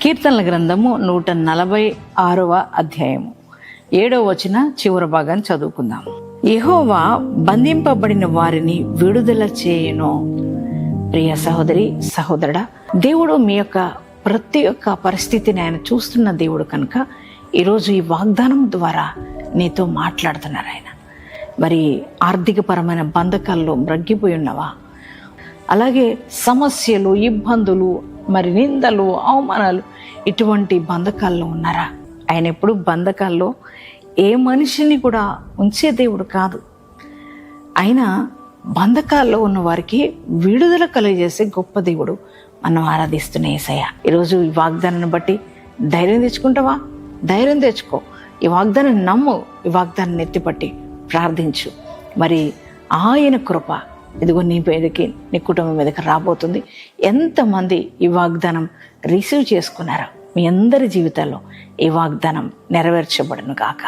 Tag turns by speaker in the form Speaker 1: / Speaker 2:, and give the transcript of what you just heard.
Speaker 1: కీర్తనల గ్రంథము 146వ అధ్యాయము 7వ వచన చివరి భాగాన్ని చదువుకుందాం. యెహోవా బంధింపబడిన వారిని విడుదల చేయును. ప్రియ సహోదరి సహోదరుడా, దేవుడు మీ యొక్క ప్రతి ఒక్క పరిస్థితిని ఆయన చూస్తున్న దేవుడు కనుక ఈరోజు ఈ వాగ్దానం ద్వారా నీతో మాట్లాడుతున్నారు ఆయన. మరి ఆర్థికపరమైన బంధకాల్లో మ్రగ్గిపోయి ఉన్నవా? అలాగే సమస్యలు, ఇబ్బందులు, మరి నిందలు, అవమానాలు, ఇటువంటి బంధకాల్లో ఉన్నారా? ఆయన ఎప్పుడు బంధకాల్లో ఏ మనిషిని కూడా ఉంచే దేవుడు కాదు. ఆయన బంధకాల్లో ఉన్న వారికి విడుదల కలుగజేసే గొప్ప దేవుడు మనం ఆరాధిస్తున్న యేసయ్య. ఈరోజు ఈ వాగ్దానాన్ని బట్టి ధైర్యం తెచ్చుకుంటావా? ధైర్యం తెచ్చుకో. ఈ వాగ్దానాన్ని నమ్ము. ఈ వాగ్దానాన్ని ఎత్తిపట్టి ప్రార్థించు. మరి ఆయన కృప ఇదిగో నీ మీదకి, నీ కుటుంబం మీదకి రాబోతుంది. ఎంతమంది ఈ వాగ్దానం రిసీవ్ చేసుకున్నారో మీ అందరి జీవితాల్లో ఈ వాగ్దానం నెరవేర్చబడును గాక.